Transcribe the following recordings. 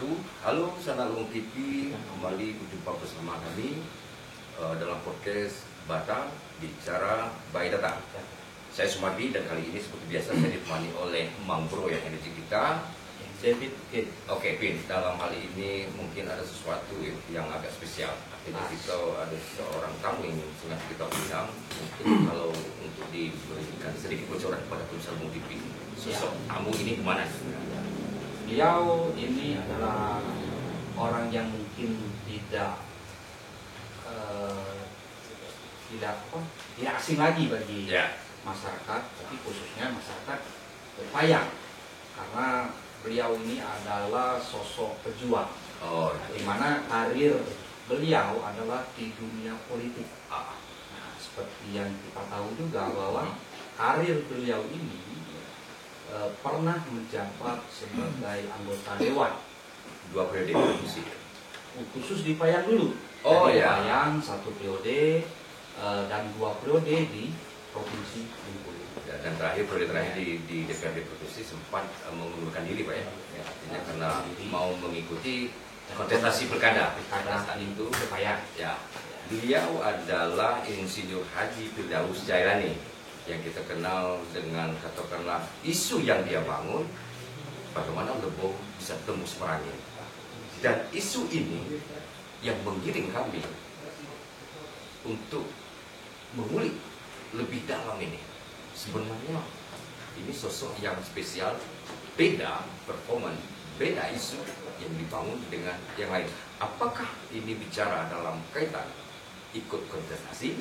wabarakatuh. Halo sanak Luhung TV, kembali berjumpa bersama kami dalam podcast Batam Bicara by Data. Saya Sumardi dan kali ini seperti biasa saya ditemani oleh Mang Bro yang energi kita, David. Oke, Pin, dalam hal ini mungkin ada sesuatu yang agak spesial. Akhirnya kita ada seorang tamu yang sengaja kita undang kalau untuk diberikan sedikit bocoran kepada pemirsa Luhung TV. Sosok tamu ini kemana? Beliau ini adalah orang yang mungkin tidak asing lagi bagi masyarakat, tapi khususnya masyarakat Payang, karena beliau ini adalah sosok pejuang, di mana karir beliau adalah di dunia politik. Nah, seperti yang kita tahu juga bahwa karir beliau ini pernah menjabat sebagai anggota dewan 2 periode khusus di Payang dulu. Payang 1 periode dan 2 periode di Provinsi Bengkulu. Dan periode terakhir di DPRD Provinsi sempat mengundurkan diri, Pak ya. Artinya karena mau mengikuti kontestasi pilkada saat itu ke Payang. Ya. Beliau adalah Insinyur Haji Firdaus Jailani yang kita kenal dengan katakanlah isu yang dia bangun, bagaimana Lebong bisa tembus Merangin. Dan isu ini yang menggiring kami untuk mengulik lebih dalam ini. Sebenarnya ini sosok yang spesial, beda performan, beda isu yang dibangun dengan yang lain. Apakah ini bicara dalam kaitan ikut kontestasi,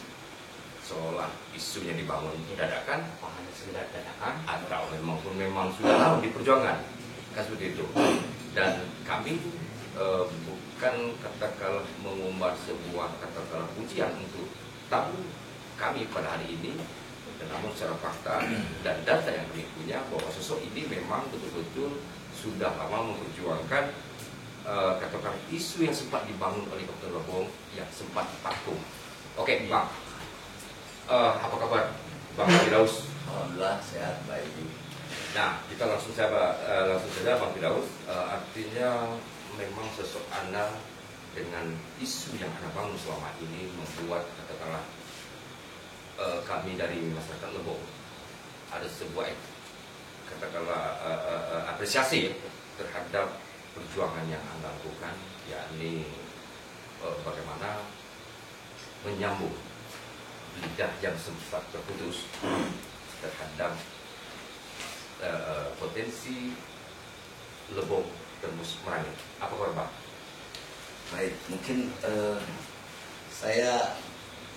seolah isunya dibangun dadakan, Hanya sekedar dadakan, atau memang sudah lama diperjuangkan, kan seperti itu. Dan kami bukan katakanlah mengumbar sebuah katakanlah pujian untuk tamu kami pada hari ini, namun secara fakta dan data yang kami punya bahwa sosok ini memang betul-betul sudah lama memperjuangkan katakanlah isu yang sempat dibangun oleh Kabupaten Lebong yang sempat vakum. Oke, Bang. Apa kabar Bang Firdaus? Alhamdulillah sehat, baik. Nah, kita langsung saja Bang Firdaus. Artinya memang sosok Anda dengan isu yang Anda bangun selama ini membuat katakanlah kami dari masyarakat Lebong ada sebuah katakanlah apresiasi terhadap perjuangan yang Anda lakukan, yakni bagaimana menyambung lidah yang sempat terputus terhadap potensi Lebong tembus Merangin. Apa kabar, Bang? Baik, mungkin saya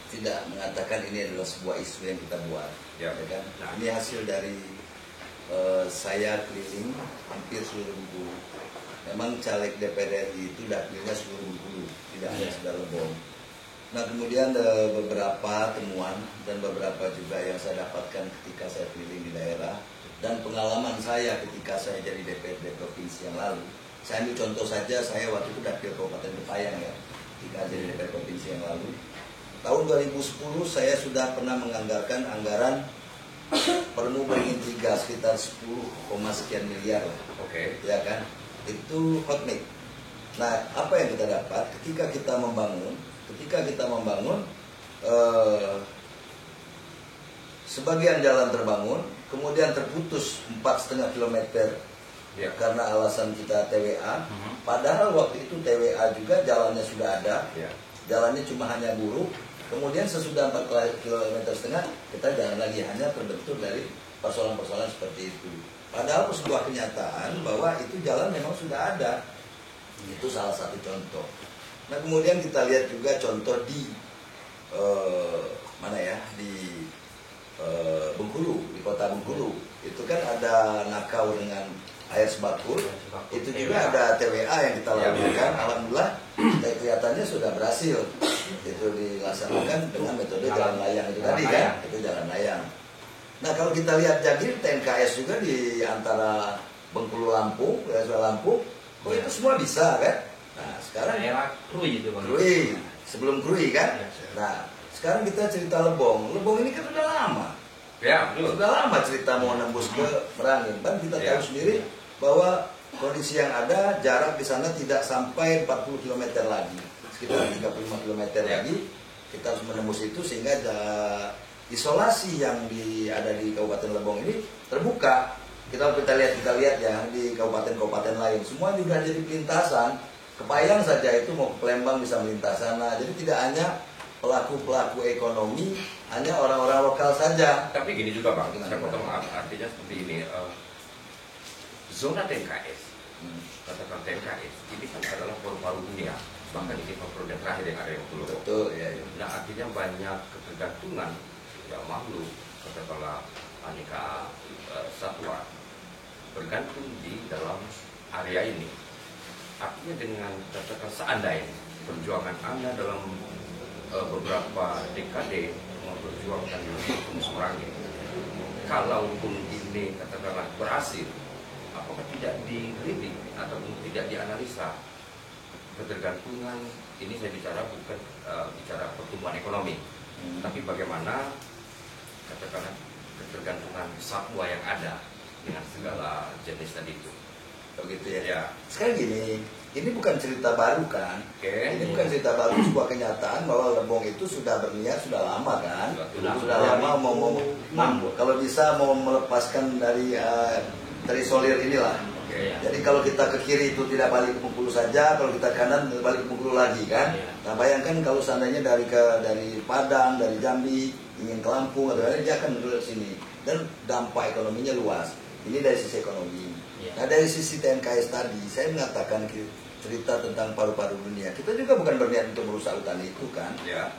tidak mengatakan ini adalah sebuah isu yang kita buat, Ya. kan? Nah. Ini hasil dari saya keliling hampir seluruh Bengkulu. Memang caleg DPR RI itu dapilnya seluruh Bengkulu, tidak hanya sekedar Lebong. Nah, kemudian beberapa temuan dan beberapa juga yang saya dapatkan ketika saya keliling di daerah dan pengalaman saya ketika saya jadi DPRD provinsi yang lalu. Saya ambil contoh saja, saya waktu itu dapil Kabupaten Payang ya, ketika jadi DPRD provinsi yang lalu. Tahun 2010 saya sudah pernah menganggarkan anggaran perlu berintiga sekitar 10, sekian miliar lah. Oke. Ya kan? Itu hot mic. Nah, apa yang kita dapat ketika kita membangun sebagian jalan terbangun, kemudian terputus 4,5 km Ya. karena alasan kita TWA. Padahal waktu itu TWA juga jalannya sudah ada, Ya. jalannya cuma hanya buruk. Kemudian sesudah 4,5 km kita jalan lagi, hanya terbentur dari persoalan-persoalan seperti itu. Padahal sebuah kenyataan bahwa itu jalan memang sudah ada. Itu salah satu contoh. Nah, kemudian kita lihat juga contoh di Bengkulu, di kota Bengkulu. Itu kan ada nakau dengan air sebakur. Itu juga ada TWA yang kita lakukan. Alhamdulillah, kelihatannya sudah berhasil. Itu dilaksanakan dengan metode jalan layang itu tadi kan. Itu jalan layang. Nah, kalau kita lihat jadi TNKS juga di antara Bengkulu Lampung, Lampung, itu semua bisa kan. Nah, sekarang daerah Krui itu, Bang. Krui, sebelum Krui kan. Nah, sekarang kita cerita Lebong. Lebong ini kan sudah lama. Ya, betul. Sudah lama cerita mau nembus ke Merangin. Kan kita tahu sendiri bahwa kondisi yang ada jarak di sana tidak sampai 40 km lagi, sekitar 35 km lagi kita harus menembus itu, sehingga isolasi yang ada di Kabupaten Lebong ini terbuka. Kita lihat ya di kabupaten-kabupaten lain semua juga jadi pelintasan. Kepayang saja itu mau ke Palembang bisa melintas sana. Jadi tidak hanya pelaku-pelaku ekonomi, hanya orang-orang lokal saja. Tapi gini juga Bang, saya potong maaf, artinya seperti ini. Zona TNKS, katakan TNKS, ini kan adalah paru-paru dunia. Bahkan ini produk terakhir yang ada yang dulu. Betul, ya. Nah artinya banyak ketergantungan ya makhluk, katakanlah aneka satwa bergantung di dalam area ini. Artinya dengan katakan seandainya perjuangan Anda dalam beberapa dekade memperjuangkan Tumus Merangin, kalaupun ini katakanlah berhasil, apakah tidak dilirik ataupun tidak dianalisa ketergantungan ini? Saya bicara bukan bicara pertumbuhan ekonomi, tapi bagaimana katakanlah ketergantungan satwa yang ada dengan segala jenis tadi itu. Begitu ya. Sekarang gini, ini bukan cerita baru kan? Ini bukan cerita baru, sebuah kenyataan bahwa Lebong itu sudah berniat sudah lama kan? Sudah lama mau kalau bisa mau melepaskan dari terisolir inilah. Jadi kalau kita ke kiri itu tidak balik ke Bengkulu saja, kalau kita ke kanan balik ke Bengkulu lagi kan? Nah bayangkan kalau seandainya dari Padang, dari Jambi ingin ke Lampung atau lain, dia akan ke sini, dan dampak ekonominya luas. Ini dari sisi ekonomi. Nah dari sisi TNKS tadi, saya mengatakan cerita tentang paru-paru dunia. Kita juga bukan berniat untuk merusak hutan itu kan,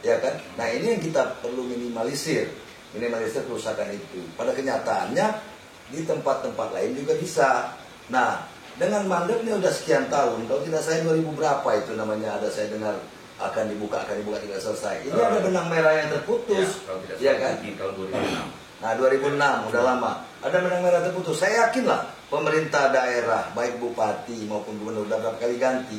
ya kan? Nah ini yang kita perlu minimalisir kerusakan itu. Pada kenyataannya di tempat-tempat lain juga bisa. Nah dengan mandat ini udah sekian tahun, kalau tidak saya 2000 berapa itu namanya ada saya dengar akan dibuka tidak selesai. Ini ada benang merah yang terputus, ya kan? Di tahun 2006. Nah 2006 udah lama. Ada benang merah terputus. Saya yakinlah pemerintah daerah, baik bupati maupun gubernur, udah berapa kali ganti,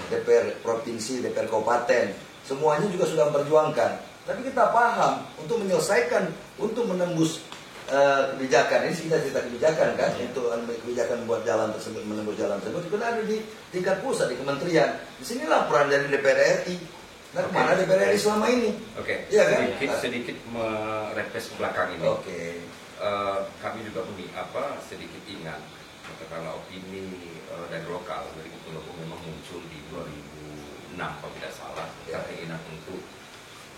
DPR provinsi, DPR kabupaten, semuanya juga sudah memperjuangkan. Tapi kita paham untuk menyelesaikan, untuk menembus kebijakan ini, kita cerita kebijakan kan, untuk kebijakan buat jalan tersebut, menembus jalan tersebut itu ada di tingkat pusat, di kementerian. Disinilah peran dari DPR RI. Nah, kemana DPR RI selama ini? Ya, kan? Sedikit merepes ke belakang ini. Kami juga sedikit ingat, katakanlah opini dari lokal dari Lebong memang muncul di 2006 kalau tidak salah, keinginan untuk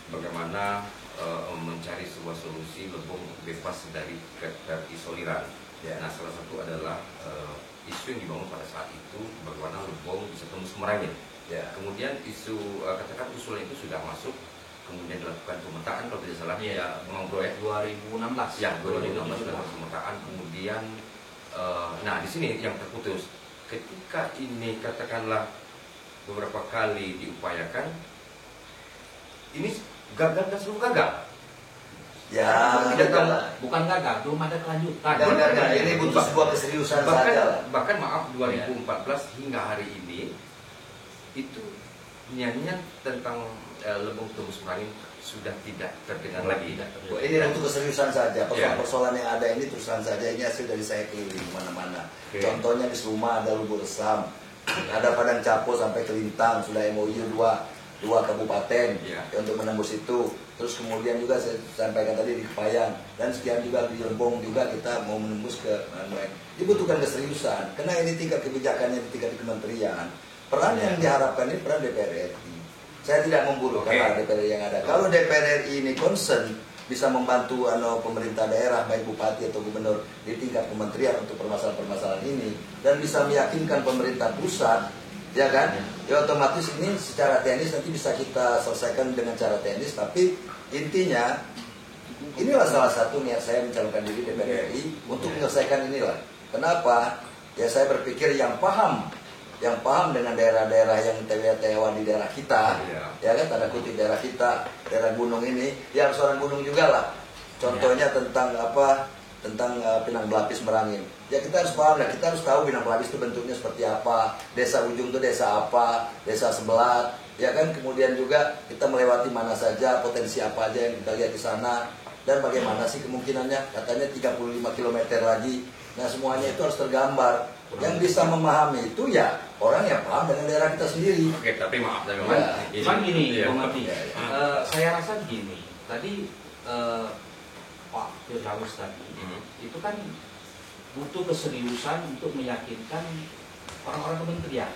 bagaimana mencari sebuah solusi Lebong bebas dari keterisoliran. Nah salah satu adalah isu yang dibangun pada saat itu bagaimana Lebong bisa tembus Merangin. Kemudian isu katakan usulan itu sudah masuk, kemudian dilakukan pemetaan kalau tidak salah Bang Bro 2016. Ya 2016 sudah masuk pemetaan. Kemudian nah di sini yang terputus ketika ini katakanlah beberapa kali diupayakan, ini gagal dan selalu gagal. Bukan gagal, belum ada kelanjutan. Ini butuh sebuah keseriusan saja. Bahkan maaf 2014 hingga hari ini itu nyanyian tentang Lebong Tembus Merangin sudah tidak terdengar lagi. Ini untuk keseriusan saja. Persoalan yang ada ini terusan saja. Ini hasil dari saya keliling mana-mana. Contohnya di Seluma ada Lubuk Resam, ada Padang Capo sampai ke Lintang, sudah MOU dua kabupaten untuk menembus itu. Terus kemudian juga saya sampaikan tadi di Kepayang, dan sekian juga di Lebong juga kita mau menembus ke Merangin. Dibutuhkan keseriusan, karena ini tingkat kebijakannya di tingkat kementerian. Peran yang diharapkan ini peran DPR RI. Saya tidak memburuk karena DPR RI yang ada. Kalau DPR RI ini concern bisa membantu pemerintah daerah baik bupati atau gubernur di tingkat kementerian untuk permasalahan-permasalahan ini, dan bisa meyakinkan pemerintah pusat, ya kan? Ya otomatis ini secara teknis nanti bisa kita selesaikan dengan cara teknis. Tapi intinya inilah salah satu niat saya mencalonkan diri DPR RI untuk menyelesaikan inilah. Kenapa? Ya saya berpikir yang paham dengan daerah-daerah yang tewa di daerah kita, ya kan, tanda kutip daerah kita, daerah gunung ini, ya harus orang gunung juga lah. Contohnya tentang Pinang Belapis Merangin. Ya kita harus paham lah, kita harus tahu Pinang Belapis itu bentuknya seperti apa, desa ujung itu desa apa, desa sebelah, ya kan. Kemudian juga kita melewati mana saja, potensi apa aja yang kita lihat di sana. dan bagaimana sih kemungkinannya, katanya 35 km lagi. Nah semuanya itu harus tergambar. Yang bisa memahami itu ya orang yang paham dengan daerah kita sendiri. Oke, tapi maaf tapi Cuman gini, ya. Bung Adi, saya rasa gini, tadi Pak Firdaus tadi itu kan butuh keseriusan untuk meyakinkan orang-orang kementerian.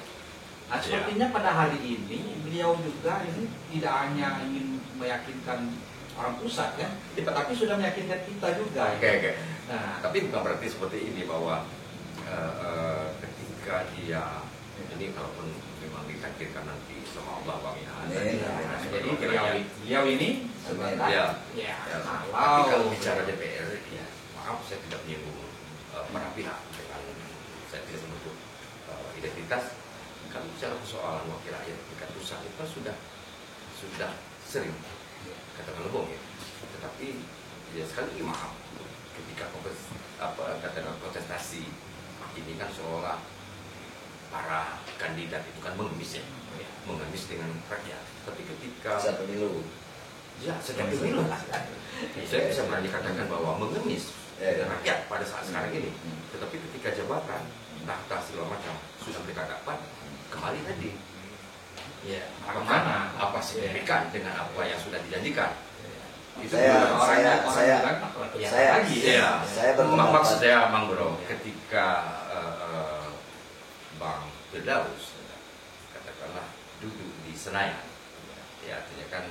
Nah, sepertinya pada hari ini beliau juga ini tidak hanya ingin meyakinkan orang pusat kan, tapi sudah meyakinkan kita juga. Oke. Nah, Tapi bukan berarti seperti ini bahwa ketika dia ini kalaupun memang ditakdirkan nanti sama Allah Bang jadi beliau ini sebentar. Ya. Tapi Kalau kalau bicara DPR, ya maaf saya tidak menyinggung para pihak dengan saya tidak menutup identitas. Kalau bicara persoalan wakil rakyat tingkat pusat itu sudah sering katakan lebong ya. Tetapi ya sekali lagi maaf ketika katakan kontestasi ini kan seolah para kandidat itu kan mengemis ya, mengemis dengan rakyat. Tapi ketika Saat pemilu. ya setiap pemilu saya bisa berani katakan bahwa mengemis dengan rakyat pada saat sekarang ini. Tetapi ketika jabatan tahta segala macam sudah mereka dapat, kembali tadi ya, apakah apa signifikan dengan apa yang sudah dijanjikan. Itu Saya berpendapat. maksud saya Bang Bro, ketika Bang Firdaus katakanlah duduk di Senayan, ya artinya kan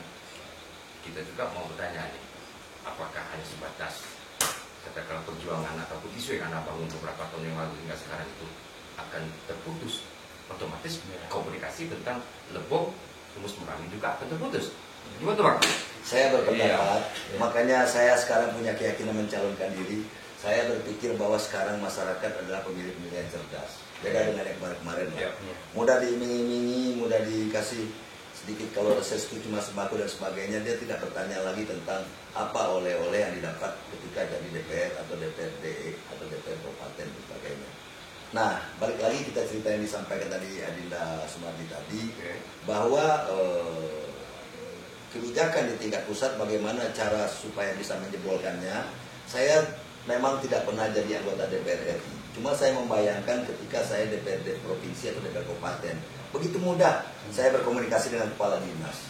kita juga mau bertanya nih, apakah hanya sebatas katakanlah perjuangan ataupun isu yang Anda bangun beberapa tahun yang lalu hingga sekarang itu akan terputus, otomatis komunikasi tentang Lebong Rumus Merapi juga akan terputus. Gimana tuh Bang? Saya berpendapat, makanya saya sekarang punya keyakinan mencalonkan diri. Saya berpikir bahwa sekarang masyarakat adalah pemilih-pemilih yang cerdas. Beda dengan yang kemarin-kemarin. Mudah diiming-imingi, mudah dikasih sedikit kalau reses itu cuma sembako dan sebagainya. Dia tidak bertanya lagi tentang apa oleh-oleh yang didapat ketika jadi DPR atau DPRD atau DPR Kabupaten dan sebagainya. Nah, balik lagi kita cerita yang disampaikan tadi Adinda Sumardi tadi, bahwa kebijakan di tingkat pusat bagaimana cara supaya bisa menjebolkannya. Saya memang tidak pernah jadi anggota DPR RI. Cuma saya membayangkan ketika saya DPRD provinsi atau DPR kabupaten, begitu mudah saya berkomunikasi dengan kepala dinas.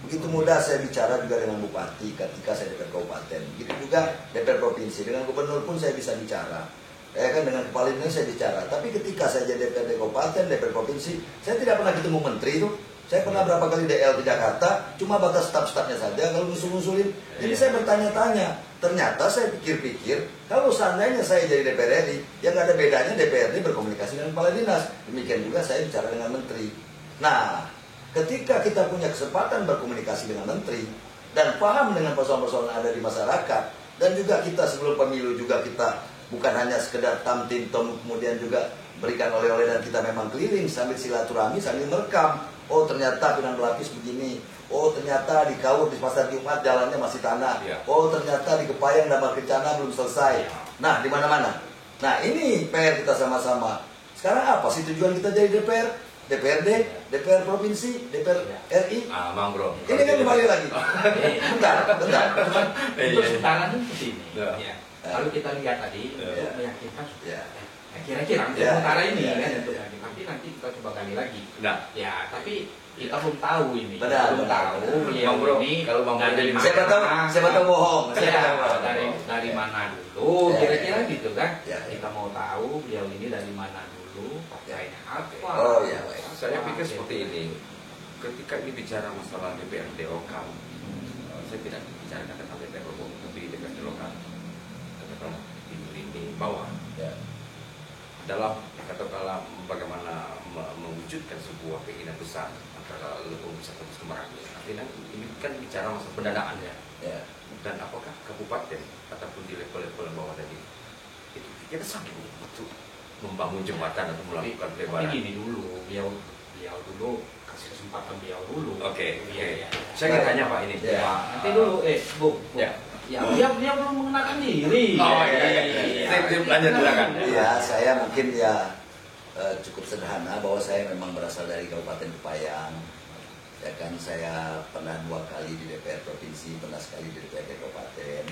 Begitu mudah saya bicara juga dengan bupati ketika saya DPR kabupaten. Begitu juga DPR provinsi, dengan gubernur pun saya bisa bicara. Ya kan, dengan kepala dinas saya bicara. Tapi ketika saya jadi DPRD kabupaten, DPR provinsi, saya tidak pernah ketemu menteri itu. Saya pernah berapa kali DL di Jakarta, cuma batas staf-stafnya saja kalau ngusul-ngusulin. Jadi saya bertanya-tanya. Ternyata saya pikir-pikir, kalau seandainya saya jadi DPR RI, yang nggak ada bedanya DPRD berkomunikasi dengan kepala dinas. Demikian juga saya bicara dengan menteri. Nah, ketika kita punya kesempatan berkomunikasi dengan menteri, dan paham dengan persoalan-persoalan yang ada di masyarakat, dan juga kita sebelum pemilu juga kita bukan hanya sekedar tam-tim-tom, kemudian juga berikan oleh-oleh dan kita memang keliling sambil silaturahmi, sambil merekam. Oh ternyata Pinang Belapis begini. Oh ternyata di Kaur di Pasar Jumat jalannya masih tanah. Oh ternyata di Kepayang Damar Kencana belum selesai. Nah di mana-mana. Nah ini PR kita sama-sama. Sekarang apa sih tujuan kita jadi DPR? DPRD, DPR provinsi, DPR RI. Bang Bro. Ini kan kembali lagi. Bentar. Untuk sekarang itu begini. Kalau kita lihat tadi untuk meyakinkan. Kira-kira sementara ini kan untuk nanti kita coba gali lagi. Nah, ya tapi kita belum tahu ini. Belum tahu beliau ini kalau Bang dari mana. Siapa tahu bohong. Dari mana dulu? Kira-kira gitu kan? Kita mau tahu beliau ini dari mana dulu, partainya apa? Oh iya, saya pikir seperti ini. Ketika ini bicara masalah DPRD lokal, saya tidak bicara tentang DPR umum, tapi DPRD lokal. Katakanlah di lini bawah. Dalam katakanlah bagaimana mewujudkan sebuah keinginan besar antara Lebong bisa terus kembali. Artinya ini kan bicara masalah pendanaan ya. Dan apakah kabupaten ataupun di level-level bawah tadi itu kita sanggup untuk membangun jembatan atau melakukan pelebaran? Tapi gini dulu, beliau dulu kasih kesempatan beliau dulu. Oke. Saya ingin tanya Pak ini. Nanti dulu, Bu. Ya, dia belum mengenalkan diri. Oh iya. Lanjut silakan. Iya, saya mungkin cukup sederhana bahwa saya memang berasal dari Kabupaten Kepayang. Ya kan, saya pernah 2 kali di DPR provinsi, pernah sekali di DPRD kabupaten.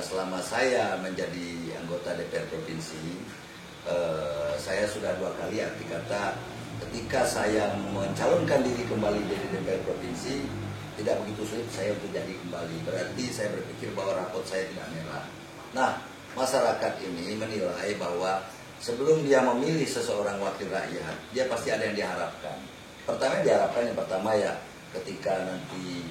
selama saya menjadi anggota DPR Provinsi, saya sudah 2 kali arti kata ketika saya mencalonkan diri kembali dari DPR Provinsi, tidak begitu sulit saya untuk jadi kembali. Berarti saya berpikir bahwa rapot saya tidak merah. Nah, masyarakat ini menilai bahwa sebelum dia memilih seseorang wakil rakyat, dia pasti ada yang diharapkan. Pertama yang diharapkan, yang pertama ya ketika nanti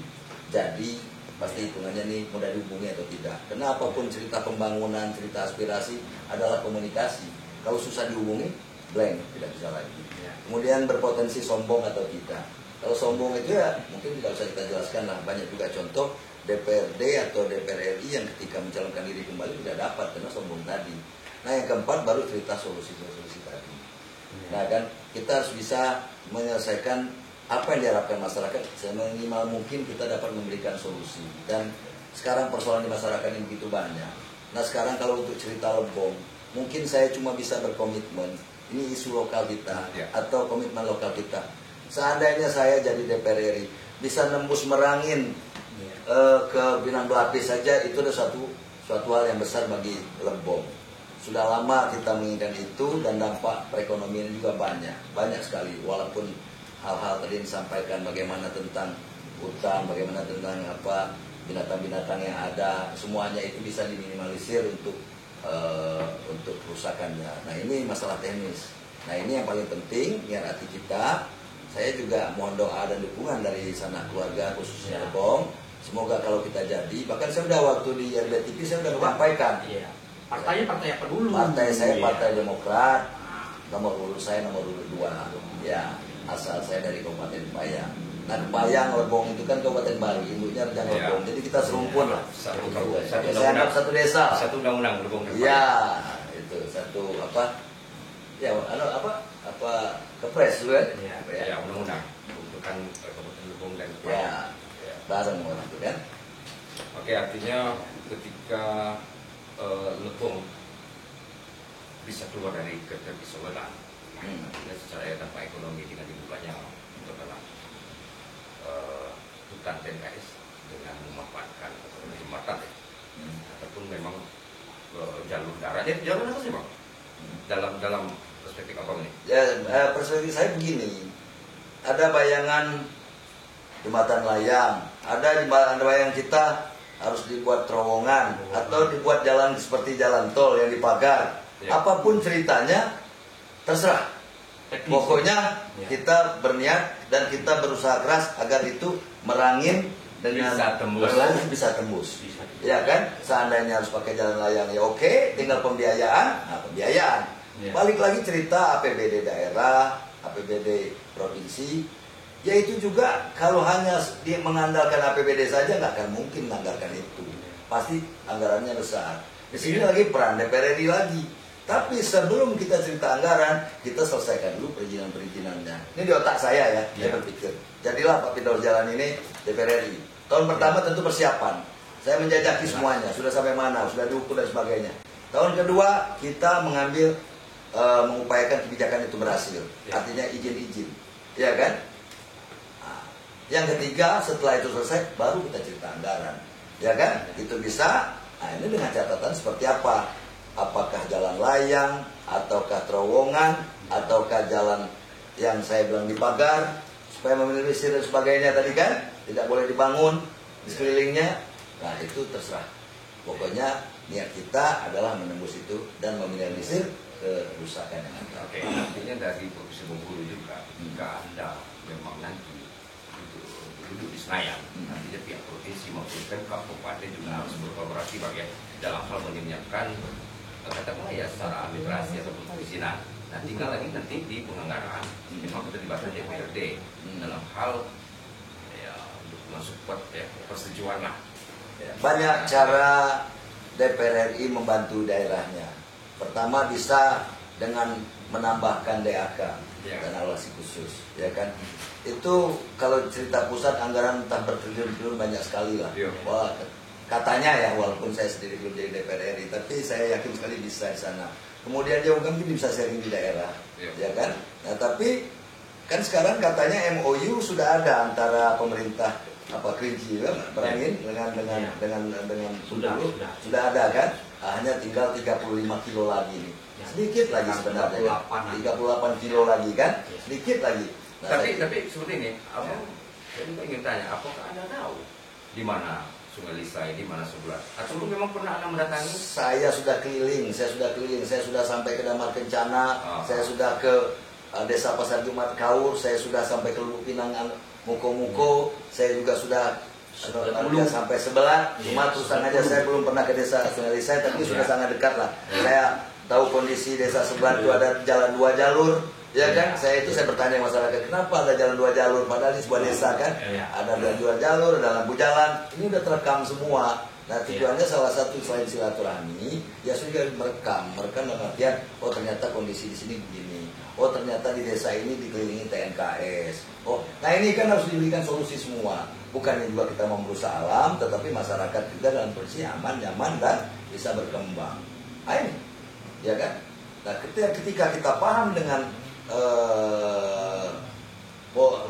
jadi, pasti hitungannya nih mudah dihubungi atau tidak. Karena apapun cerita pembangunan, cerita aspirasi adalah komunikasi. Kalau susah dihubungi, blank, tidak bisa lagi. Kemudian berpotensi sombong atau tidak. Kalau sombong itu ya mungkin tidak usah kita jelaskan lah. Banyak juga contoh DPRD atau DPR RI yang ketika mencalonkan diri kembali tidak dapat karena sombong tadi. Nah yang keempat baru cerita solusi-solusi tadi. Nah kan kita harus bisa menyelesaikan apa yang diharapkan masyarakat, seminimal mungkin kita dapat memberikan solusi. Dan sekarang persoalan di masyarakat ini begitu banyak. Nah sekarang kalau untuk cerita Lebong, mungkin saya cuma bisa berkomitmen, ini isu lokal kita atau komitmen lokal kita. Seandainya saya jadi DPR RI, bisa nembus Merangin ke Pinang Belapi saja, itu adalah suatu hal yang besar bagi Lebong. Sudah lama kita menginginkan itu dan dampak perekonomian juga banyak sekali. Walaupun hal-hal tadi disampaikan bagaimana tentang hutan, bagaimana tentang apa binatang-binatang yang ada, semuanya itu bisa diminimalisir untuk kerusakannya. Nah ini masalah teknis. Nah ini yang paling penting biar hati kita. Saya juga mohon doa dan dukungan dari sanak keluarga khususnya Lebong. Semoga kalau kita jadi, bahkan saya sudah waktu di RBTV saya sudah menyampaikan. Iya. Partainya partai apa dulu? Partai saya Partai Demokrat, nomor urut saya nomor urut 2. Ya, asal saya dari Kabupaten Payang. Nah Payang Lebong itu kan Kabupaten Baru, induknya Rejang Lebong. Jadi kita serumpun lah. Saya anggap satu desa. Satu undang-undang Lebong. Iya, itu satu apa? Ya, apa kepres juga? Ya, undang-undang. Bukan Kabupaten Lebong dan ya, bareng orang itu kan. Oke, artinya ketika Lebong bisa keluar dari keterisolan, artinya secara dampak ekonomi dengan dibukanya hutan TNKS dengan memanfaatkan jembatan ataupun memang jalur darat. Jalur apa sih bang? Dalam perspektif abang ini? Ya, perspektif saya begini, ada bayangan jembatan layang, ada bayangan kita harus dibuat terowongan atau dibuat jalan seperti jalan tol yang dipagar. Apapun ceritanya terserah. Pokoknya kita berniat dan kita berusaha keras agar itu Merangin dengan bisa tembus. Ya kan? Seandainya harus pakai jalan layang ya oke, tinggal pembiayaan. Nah, pembiayaan. Balik lagi cerita APBD daerah, APBD provinsi. Ya itu juga kalau hanya mengandalkan APBD saja nggak akan mungkin menganggarkan itu. Pasti anggarannya besar. Di sini lagi peran DPR RI lagi. Tapi sebelum kita cerita anggaran, kita selesaikan dulu perizinan-perizinannya. Ini di otak saya ya, saya berpikir. Jadilah Pak Pindah Jalan ini DPR RI. Tahun pertama tentu persiapan. Saya menjajaki semuanya, sudah sampai mana, sudah diukur dan sebagainya. Tahun kedua kita mengupayakan kebijakan itu berhasil. Artinya izin-izin, ya kan? Nah, yang ketiga setelah itu selesai, baru kita cerita anggaran, ya kan? Itu bisa. Nah ini dengan catatan seperti apa? Apakah jalan layang, ataukah terowongan, ataukah jalan yang saya bilang dipagar supaya meminimalisir dan sebagainya tadi kan tidak boleh dibangun di sekelilingnya. Nah itu terserah. Pokoknya niat kita adalah menembus itu dan meminimalisir kerusakan yang ada. Oke, artinya dari Provinsi Bengkulu juga jika Anda memang nanti duduk di Senayan, nantinya pihak provinsi maupun Pemkab Kabupaten juga harus berkolaborasi bagian dalam hal menyiapkan katakanlah ya secara administrasi ataupun perizinan. Nah tinggal lagi nanti di penganggaran memang keterlibatan DPRD dalam hal ya untuk mensupport ya persetujuan lah. Banyak cara DPR RI membantu daerahnya. Pertama bisa dengan menambahkan DAK dan alokasi khusus, ya kan? Itu kalau cerita pusat anggaran entah bertriliun-triliun banyak sekali lah. Wah, katanya ya, walaupun saya sendiri belum jadi DPR RI, tapi saya yakin sekali bisa di sana. Kemudian dia mungkin bisa sharing di daerah, ya kan? Nah tapi kan sekarang katanya MOU sudah ada antara pemerintah apa Kerinci kan Berangin dengan sudah ada kan. Hanya tinggal 35 kilo lagi nih. Sedikit lagi sebenarnya. 38 kilo lagi kan? Sedikit lagi. Nah, tapi seperti ini, saya juga ingin tanya, apakah Anda tahu di mana Sungai Lisai, di mana sebelah? Atau memang pernah Anda mendatangi? Saya sudah keliling, saya sudah sampai ke Damar Kencana, saya sudah ke Desa Pasar Jumat Kaur, saya sudah sampai ke Lubuk Pinang Muko-Muko, saya juga sudah sampai sebelah. Cuma terus aja saya belum pernah ke Desa Sungai Lisai, tapi sudah sangat dekat lah. Saya tahu kondisi desa sebelah itu ada jalan 2 jalur, ya kan? Saya bertanya masyarakat, kenapa ada jalan 2 jalur? Padahal ini sebuah desa kan? Ada 2 jalur, ada lampu jalan. Ini udah terekam semua. Nah tujuannya salah satu selain silaturahmi, ya sudah merekam dalam artian, oh ternyata kondisi di sini begini. Oh ternyata di desa ini dikelilingi TNKS. Oh, nah ini kan harus diberikan solusi semua. Bukannya juga kita mau merusak alam, tetapi masyarakat juga dalam kondisi aman, nyaman dan bisa berkembang. Nah ini, ya kan? Nah ketika kita paham dengan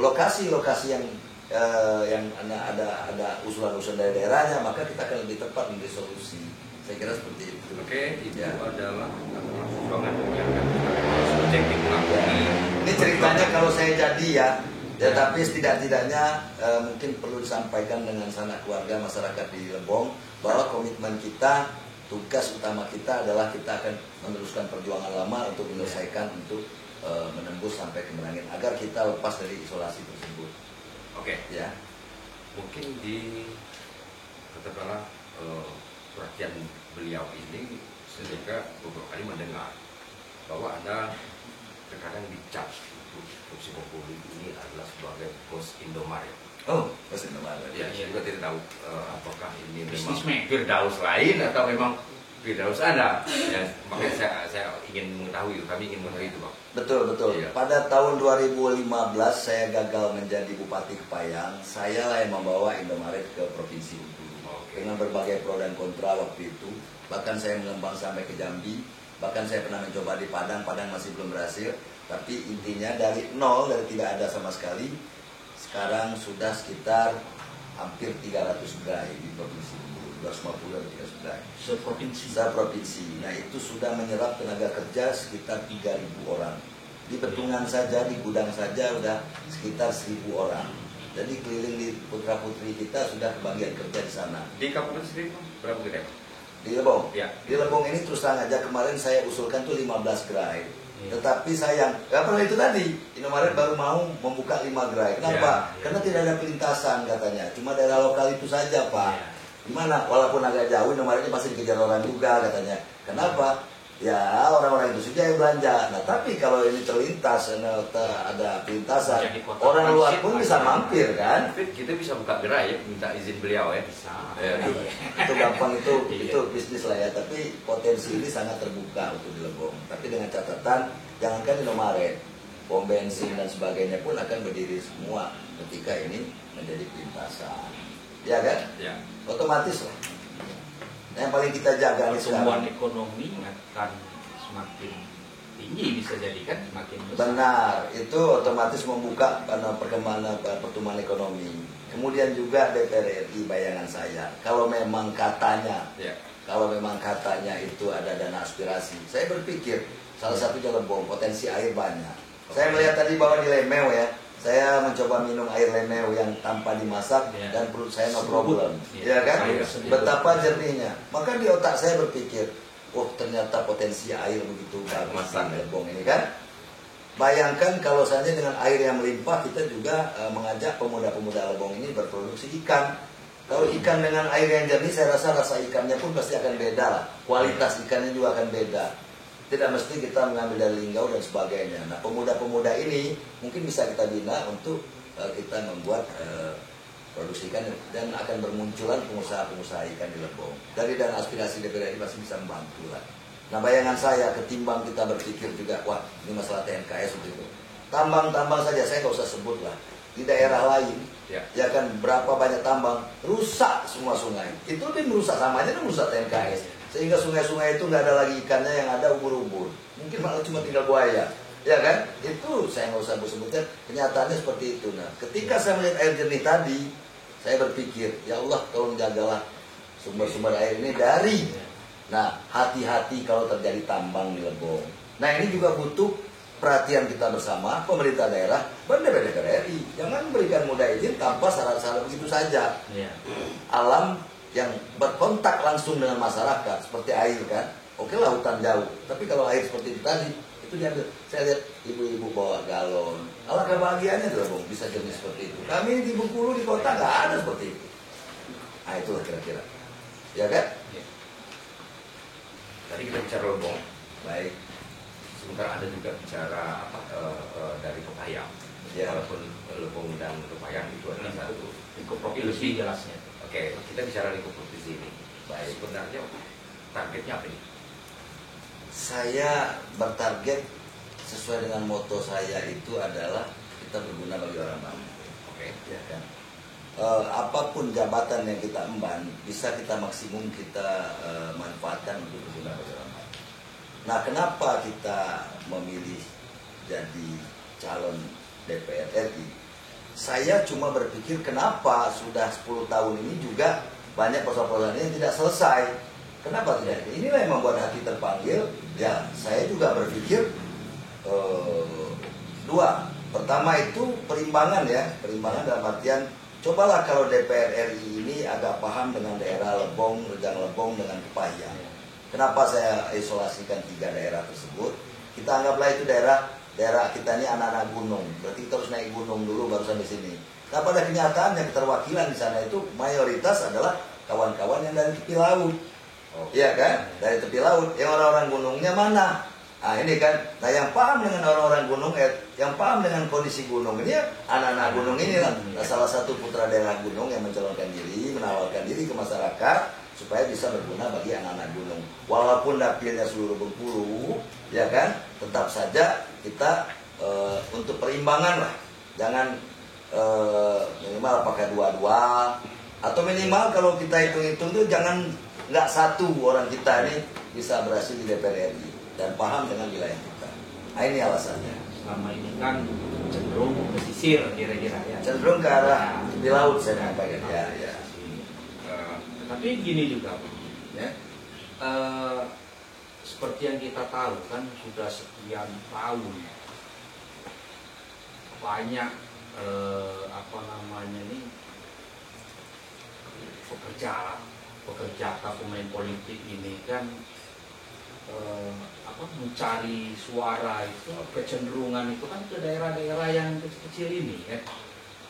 lokasi-lokasi yang ada usulan-usulan dari daerahnya, maka kita akan lebih tepat memberi solusi. Saya kira seperti itu. Oke, itu adalah perjuangan yang akan objektif mengakui. Ini ceritanya kalau saya jadi ya tapi setidak-tidaknya mungkin perlu disampaikan dengan sanak keluarga masyarakat di Lebong bahwa komitmen kita, tugas utama kita adalah kita akan meneruskan perjuangan lama untuk menyelesaikan untuk menembus sampai ke Merangin agar kita lepas dari isolasi tersebut. Oke, ya. Mungkin di katakanlah perhatian beliau ini sehingga beberapa kali mendengar bahwa Anda terkadang dicap Kursi Populi ini adalah sebagai bos Indomaret. Oh, bos Indomaret. Ya, saya juga tidak tahu apakah ini memang Firdaus lain atau memang Firdaus Anda. Ya, makanya saya ingin mengetahui itu, kami ingin mengetahui itu, Bang. Betul. Ya. Pada tahun 2015 saya gagal menjadi Bupati Kepayang. Saya lah yang membawa Indomaret ke Provinsi Bengkulu. Dengan berbagai pro dan kontra waktu itu. Bahkan saya mengembang sampai ke Jambi. Bahkan saya pernah mencoba di Padang masih belum berhasil. Tapi intinya dari nol, dari tidak ada sama sekali, sekarang sudah sekitar hampir 300 gerai di Provinsi Bengkulu. 250 atau 300 gerai. Seprovinsi. Nah itu sudah menyerap tenaga kerja sekitar 3.000 orang. Di Betungan saja, di gudang saja udah sekitar 1.000 orang. Jadi keliling di putra-putri kita sudah kebagian kerja di sana. Di Kabupaten sendiri berapa gerai? Di Lebong? Ya. Di Lebong ini terus terang aja kemarin saya usulkan tuh 15 gerai. Tetapi sayang, karena itu tadi Indomaret baru mau membuka 5 gerai. Kenapa? Karena tidak ada pelintasan katanya. Cuma daerah lokal itu saja Pak. Gimana? Walaupun agak jauh Indomaretnya pasti dikejar orang juga katanya. Kenapa? Ya orang-orang itu saja yang belanja. Nah tapi kalau ini terlintas, ada pelintasan, orang luar pun bisa mampir kan? Kita bisa buka gerai ya, minta izin beliau ya. Bisa. Itu gampang itu bisnis lah ya. Tapi potensi ini sangat terbuka untuk di Lebong. Tapi dengan catatan, jangankan Indomaret, pom bensin dan sebagainya pun akan berdiri semua ketika ini menjadi pelintasan. Ya kan? Ya. Otomatis lah. Yang paling kita jaga nih pertumbuhan sekarang. ekonomi akan semakin tinggi, bisa jadi kan semakin besar. Benar, itu otomatis membuka perkembangan pertumbuhan ekonomi. Kemudian juga DPR RI bayangan saya, kalau memang katanya itu ada dana aspirasi, saya berpikir salah satunya Lebong, potensi air banyak. Saya melihat tadi bahwa di Lemeu ya, saya mencoba minum air Lemeu yang tanpa dimasak dan perut saya no problem, ya kan? Betapa jernihnya. Maka di otak saya berpikir, oh ternyata potensi air begitu bagus di Lebong ini kan. Bayangkan kalau saja dengan air yang melimpah kita juga mengajak pemuda-pemuda Lebong ini berproduksi ikan. Kalau ikan dengan air yang jernih, saya rasa ikannya pun pasti akan beda lah. Kualitas ikannya juga akan beda. Tidak mesti kita mengambil dari linggau dan sebagainya. Nah pemuda-pemuda ini mungkin bisa kita bina untuk kita membuat produksi ikan dan akan bermunculan pengusaha-pengusaha ikan di Lebong. Dari dana aspirasi DPR ini pasti bisa membantu lah. Nah bayangan saya ketimbang kita berpikir juga, wah ini masalah TNKS itu. Tambang-tambang saja saya nggak usah sebut lah. Di daerah lain, ya kan berapa banyak tambang rusak semua sungai. Itu dia merusak sama aja kan merusak TNKS. Sehingga sungai-sungai itu nggak ada lagi ikannya, yang ada ubur-ubur. Mungkin malah cuma tinggal buaya, ya kan? Itu saya nggak usah sebutkan. Kenyataannya seperti itu. Nah, ketika saya melihat air jernih tadi, saya berpikir, ya Allah tolong jagalah sumber-sumber air ini dari. Nah, hati-hati kalau terjadi tambang di Lebong. Nah, ini juga butuh perhatian kita bersama, pemerintah daerah, DPR RI. Jangan berikan mudah izin tanpa syarat-syarat begitu saja. Alam yang berkontak langsung dengan masyarakat, seperti air kan, oke lah hutan jauh. Tapi kalau air seperti itu tadi, itu diambil. Saya lihat ibu-ibu bawa galon. Alangkah bahagianya tuh, Bung, bisa jenis seperti itu. Kami di Bengkulu di kota nggak ada seperti itu. Nah, itulah kira-kira. Ya kan? Tadi kita bicara Lebong. Baik. Sementara ada juga bicara dari Kepayang. Ya. Walaupun Lebong dan Kepayang itu adalah satu lingkup provinsi jelasnya. Oke, kita bicara lingkup provinsi ini. Baik, sebenarnya targetnya apa ini? Saya bertarget sesuai dengan moto saya itu adalah kita berguna bagi orang banyak. Oke, Ya kan? Apapun jabatan yang kita emban bisa kita maksimum kita manfaatkan untuk berguna bagi orang banyak. Nah, kenapa kita memilih jadi calon DPR RI? Saya cuma berpikir kenapa sudah 10 tahun ini juga banyak persoalan yang tidak selesai. Kenapa tidak? Inilah yang membuat hati terpanggil. Ya, saya juga berpikir dua. Pertama itu perimbangan ya, perimbangan dalam artian cobalah kalau DPR RI ini agak paham dengan daerah Lebong, Rejang Lebong dengan Kepayang. Kenapa saya isolasikan 3 daerah tersebut? Kita anggaplah itu daerah kita ini anak-anak gunung. Berarti kita harus naik gunung dulu baru sampai sini. Nah, pada kenyataannya keterwakilan di sana itu mayoritas adalah kawan-kawan yang dari tepi laut. Iya kan? Dari tepi laut. Yang orang-orang gunungnya mana? Nah, ini kan. Nah, yang paham dengan orang-orang gunung, yang paham dengan kondisi gunung ini ya anak-anak gunung ini lah. Nah, salah satu putra daerah gunung yang mencalonkan diri, menawarkan diri ke masyarakat supaya bisa berguna bagi anak-anak gunung. Walaupun dapilnya seluruh Bengkulu, ya kan? Tetap saja kita untuk perimbangan lah. Jangan minimal pakai 2-2 atau minimal kalau kita hitung-hitung tuh jangan nggak satu orang kita ini bisa berhasil di DPR RI dan paham dengan wilayah kita. Nah, ini alasannya. Selama ini kan cenderung pesisir kira-kira ya. Cenderung ke arah di laut saya katakan. Ya. Tapi gini juga, ya. Seperti yang kita tahu kan sudah sekian tahun banyak pekerja atau pemain politik ini kan mencari suara itu kecenderungan itu kan ke daerah-daerah yang kecil-kecil ini kan.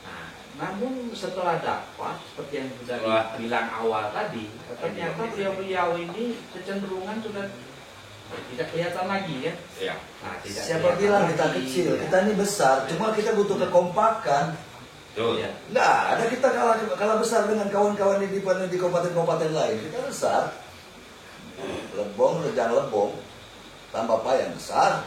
Nah, namun setelah dapat seperti yang sudah dibilang awal tadi, ternyata beliau-beliau ini kecenderungan sudah tidak kelihatan lagi ya. Iya. Nah, Siapa bilang kita kecil? Kita ini besar, cuma kita butuh kekompakan. Betul. Ya. Nggak ada kita kalah besar dengan kawan-kawan di kabupaten-kabupaten lain. Kita besar. Lebong, Rejang Lebong, tambah Payang besar,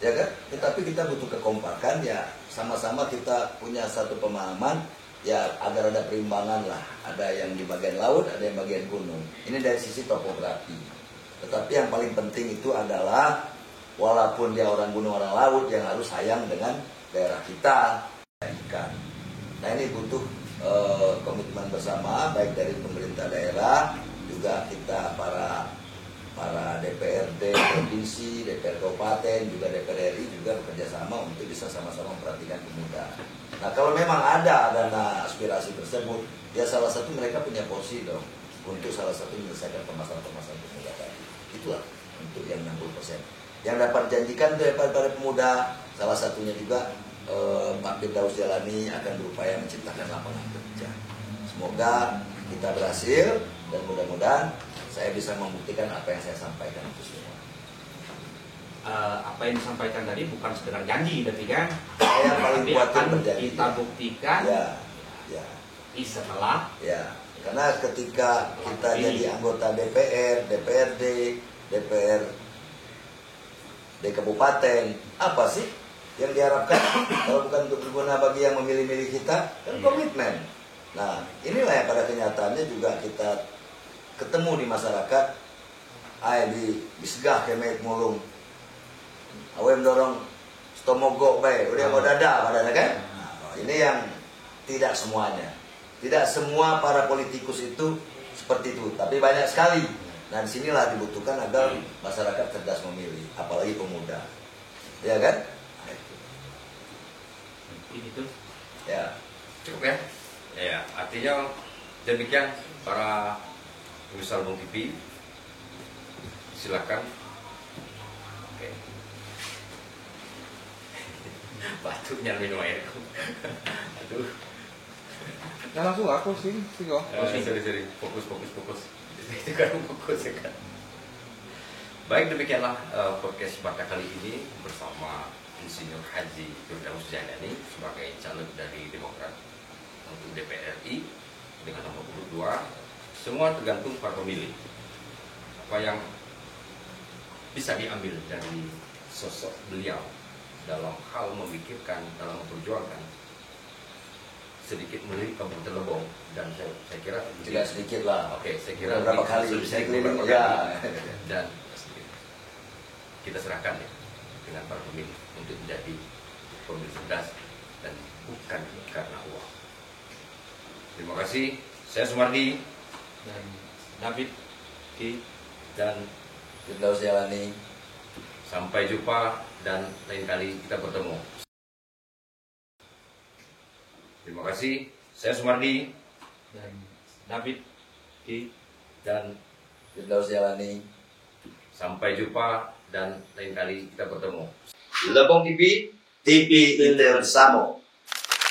ya kan? Tetapi kita butuh kekompakan ya. Sama-sama kita punya satu pemahaman ya agar ada perimbangan lah. Ada yang di bagian laut, ada yang bagian gunung. Ini dari sisi topografi. Tetapi yang paling penting itu adalah walaupun dia orang gunung orang laut yang harus sayang dengan daerah kita. Nah, ini butuh komitmen bersama baik dari pemerintah daerah juga kita para DPRD provinsi, DPR kabupaten, juga DPR RI juga bekerja sama untuk bisa sama-sama memperhatikan pemuda. Nah, kalau memang ada dana aspirasi tersebut, ya salah satu mereka punya porsi dong untuk salah satu menyelesaikan permasalahan-permasalahan pemuda tadi. Itulah untuk yang 60%. Yang dapat janjikan daripada pemuda, salah satunya juga Pak Firdaus Jalani akan berupaya menciptakan lapangan kerja. Semoga kita berhasil dan mudah-mudahan saya bisa membuktikan apa yang saya sampaikan itu semua. Apa yang disampaikan tadi bukan sekedar janji, tapi kan Saya paling tapi kuat akan berjanji. kita buktikan Ya. setelah Ya, karena ketika kita jadi anggota DPR, DPRD, DPRD kabupaten, apa sih yang diharapkan kalau bukan untuk berguna bagi yang memilih-milih kita? Kan komitmen. Nah, inilah yang pada kenyataannya juga kita ketemu di masyarakat. Di segah kemek mulung. Awem dorong stomogok baik, udah mau dada padahal kan? Nah, ini yang tidak semuanya. Tidak semua para politikus itu seperti itu, tapi banyak sekali. Nah, disinilah dibutuhkan agar masyarakat cerdas memilih, apalagi pemuda. Ya kan? Nah, itu. Itu Ya. Cukup ya? Ya, artinya demikian para pemirsa Lebong TV. Silakan. Oke. Batuknya minum air. Aduh. Nah langsung aku sih, kok. Sorry. Fokus. Itu kan fokus ya kan. Baik, demikianlah podcast Batak kali ini bersama Insinyur Haji Firdaus Zainani sebagai caleg dari Demokrat untuk DPR RI dengan nomor 22. Semua tergantung para pemilih. Apa yang bisa diambil dari sosok beliau dalam hal memikirkan, dalam memperjuangkan sedikit melirik Kabupaten Lebong, dan saya kira Tidak sedikit lah. Oke, saya kira beberapa kali saya keliling beberapa ya. kali. Dan kita serahkan ya dengan para pemilih untuk menjadi pemilih cerdas dan bukan karena uang. Terima kasih. Saya Sumardi dan David Ki dan Firdaus Jalani. sampai jumpa dan lain kali kita bertemu. Terima kasih. Saya Sumardi dan David Ki dan Firdaus Jalani. sampai jumpa dan lain kali kita bertemu. Lebong TV, TV Intersamo.